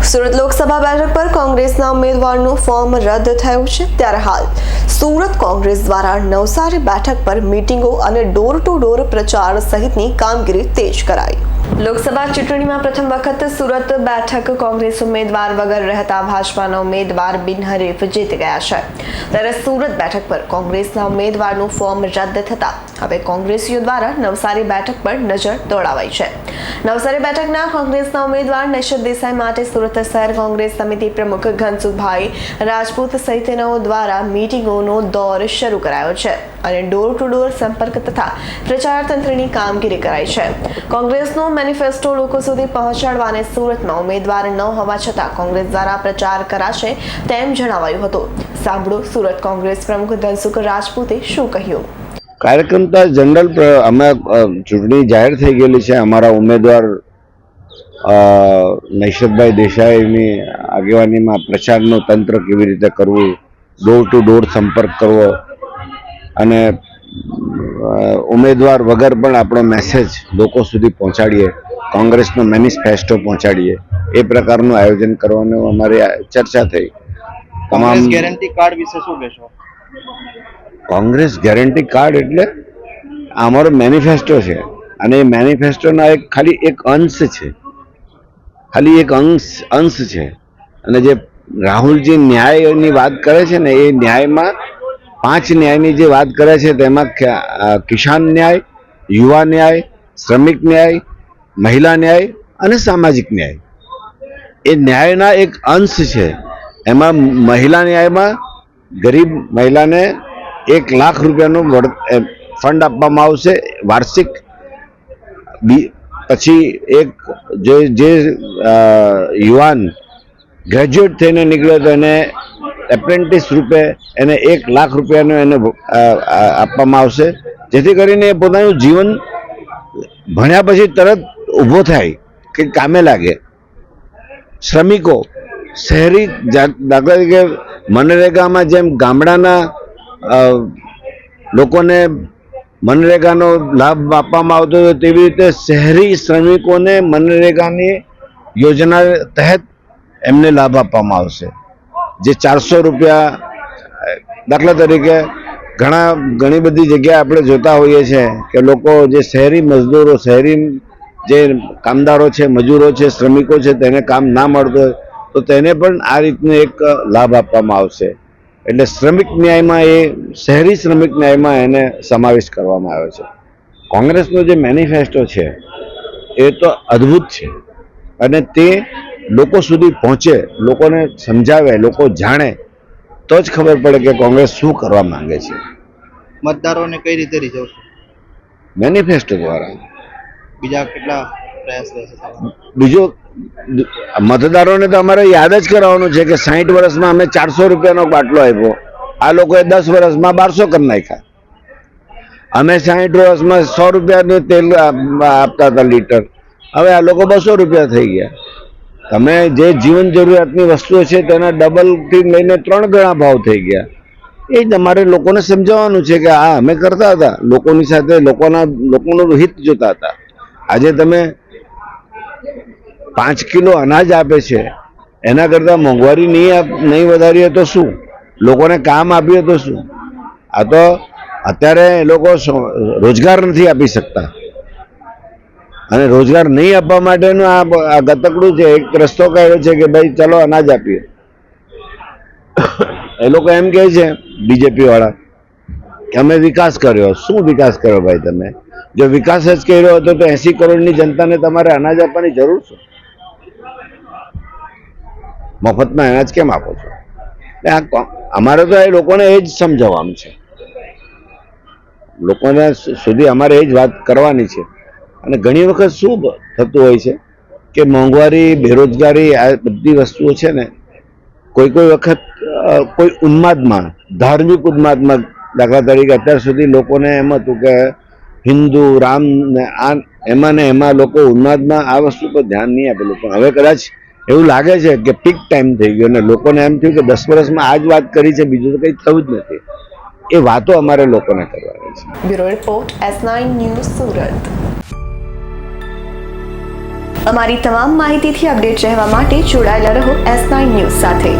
સુરત લોકસભા બેઠક પર કોંગ્રેસના ઉમેદવારનું ફોર્મ રદ થયું છે, ત્યારે હાલ સુરત કોંગ્રેસ દ્વારા નવસારી બેઠક પર મીટિંગો અને ડોર ટુ ડોર પ્રચાર સહિતની કામગીરી તેજ કરાઈ. લોકસભા ચૂંટણીમાં પ્રથમ વખત સુરત બેઠક કોંગ્રેસ ઉમેદવાર વગર રહેતા ભાજપાના ઉમેદવાર બિનહરીફ જીતી ગયા છે, ત્યારે સુરત બેઠક પર કોંગ્રેસના ઉમેદવારનું ફોર્મ રદ થતા હવે કોંગ્રેસીઓ દ્વારા નવસારી બેઠક પર નજર દોડાવાઈ છે. નવસારી બેઠકના કોંગ્રેસના ઉમેદવાર નૈશદ દેસાઈ માટે સુરત શહેર કોંગ્રેસ સમિતિ પ્રમુખ ઘનસુભાઈ રાજપૂત સહિતનાઓ દ્વારા મીટિંગોનો દોર શરૂ કરાયો છે અને ડોર ટુ ડોર સંપર્ક તથા પ્રચાર તંત્રની કામગીરી કરાઈ છે. કોંગ્રેસનો મેનિફેસ્ટો લોકો સુધી પહોંચાડવાને સુરતમાં ઉમેદવાર ન હોવા છતાં કોંગ્રેસ દ્વારા પ્રચાર કરાશે તેમ જણાવાયું હતું. સાંભળો સુરત કોંગ્રેસ પ્રમુખ ધનસુખ રાજપૂતે શું કહ્યું. કાર્યક્રમ તો જનરલ અમે ચૂંટણી જાહેર થઈ ગયેલી છે. અમારા ઉમેદવાર નૈશદભાઈ દેસાઈની આગેવાનીમાં પ્રચારનું તંત્ર કેવી રીતે કરવું, ડોર ટુ ડોર સંપર્ક કરવો અને ઉમેદવાર વગર પણ આપણો મેસેજ લોકો સુધી પહોંચાડીએ, કોંગ્રેસનો મેનિફેસ્ટો પહોંચાડીએ, એ પ્રકારનું આયોજન કરવાનું અમારી ચર્ચા થઈ. તમામ ગેરંટી કાર્ડ વિશે શું કહેશો? કોંગ્રેસ ગેરંટી કાર્ડ એટલે અમારો મેનિફેસ્ટો છે અને એ મેનિફેસ્ટોના ખાલી એક અંશ છે, ખાલી એક અંશ છે. અને જે રાહુલજી ન્યાયની વાત કરે છે ને, એ ન્યાયમાં 5 ન્યાયની જે વાત કરે છે તેમાં કિસાન ન્યાય, યુવા ન્યાય, શ્રમિક ન્યાય, મહિલા ન્યાય અને સામાજિક ન્યાય એ ન્યાયના એક અંશ છે. એમાં મહિલા ન્યાયમાં ગરીબ મહિલાને 1 લાખ રૂપિયાનું ફંડ આપવામાં આવશે વાર્ષિક. પછી એક જે યુવાન ગ્રેજ્યુએટ થઈને નીકળ્યો તો એને એપ્રેન્ટિસ રૂપે એને 1 લાખ રૂપિયાનું એને આપવામાં આવશે, જેથી કરીને એ પોતાનું જીવન ભણ્યા પછી તરત ઊભો થાય કે કામે લાગે. શ્રમિકો, શહેરી દાખલા તરીકે મનરેગામાં જેમ ગામડાના લોકોને મનરેગાનો લાભ આપવામાં આવતો હતો, તેવી રીતે શહેરી શ્રમિકોને મનરેગાની યોજના તહેત એમને લાભ આપવામાં આવશે. જે 400 રૂપિયા, દાખલા તરીકે ઘણી બધી જગ્યાએ આપણે જોતા હોઈએ છીએ કે લોકો જે શહેરી મજદૂરો, શહેરી જે કામદારો છે, મજૂરો છે, શ્રમિકો છે, તેને કામ ના મળતું હોય તો તેને પણ આ રીતનો એક લાભ આપવામાં આવશે. એટલે શ્રમિક ન્યાયમાં શહેરી શ્રમિક ન્યાયમાં એને સમાવેશ કરવામાં આવ્યો છે. કોંગ્રેસનો જે મેનિફેસ્ટો છે એ તો અદ્ભુત છે અને તે લોકો સુધી પહોંચે, લોકોને સમજાવે, લોકો જાણે તો જ ખબર પડે કે કોંગ્રેસ શું કરવા માંગે છે. મતદારોને કઈ રીતે રીઝવશો? મેનિફેસ્ટો દ્વારા. બીજા કેટલા પ્રયાસ રહેશે? બીજો મતદારોને તો અમારે યાદ જ કરાવવાનું છે કે 60 વર્ષમાં અમે 400 રૂપિયાનો બાટલો આપ્યો, આ લોકોએ 10 વર્ષમાં 1200 કરી નાખ્યા. અમે 60 વર્ષમાં 100 રૂપિયાનું તેલ આપતા હતા લીટર, હવે આ લોકો 200 રૂપિયા થઈ ગયા. તમે જે જીવન જરૂરિયાતની વસ્તુઓ છે તેના ડબલ થી લઈને 3 ગણા ભાવ થઈ ગયા. એ જ અમારે લોકોને સમજાવવાનું છે કે આ અમે કરતા હતા, લોકોની સાથે લોકોનું હિત જોતા હતા. આજે તમે 5 કિલો અનાજ આપે છે, એના કરતાં મોંઘવારી નહીં વધારીએ તો શું, લોકોને કામ આપીએ તો શું? આ તો અત્યારે એ લોકો રોજગાર નથી આપી શકતા અને રોજગાર નહીં આપવા માટેનું આ ગતકડું છે. એક રસ્તો કાઢ્યો છે કે ભાઈ ચલો અનાજ આપીએ. એ લોકો એમ કહે છે બીજેપી વાળા કે અમે વિકાસ કર્યો. શું વિકાસ કર્યો ભાઈ તમે? જો વિકાસ જ કર્યો હતો તો 80 કરોડની જનતાને તમારે અનાજ આપવાની જરૂર છે? મફતમાં અનાજ કેમ આપો છો? અમારે તો એ લોકોને એ જ સમજાવવાનું છે, લોકોને સુધી અમારે એ જ વાત કરવાની છે. અને ઘણી વખત શું થતું હોય છે કે મોંઘવારી, બેરોજગારી, આ બધી વસ્તુઓ છે ને કોઈ વખત કોઈ ઉન્માદમાં, ધાર્મિક ઉન્માદમાં, દાખલા તરીકે અત્યાર સુધી લોકોને એમ હતું કે હિન્દુ, રામ ને એમાં લોકો ઉન્માદમાં આ વસ્તુ પર ધ્યાન નહીં આપેલું. પણ હવે કદાચ એવું લાગે છે કે પીક ટાઈમ થઈ ગયો અને લોકોને એમ થયું કે 10 વર્ષમાં આ જ વાત કરી છે, બીજું તો કંઈ થયું જ નથી. એ વાતો અમારે લોકોને કરવાની છે. Bureau report S9 news Surat. અમારી તમામ માહિતીથી અપડેટ રહેવા માટે જોડાયેલા રહો S9 ન્યૂઝ સાથે।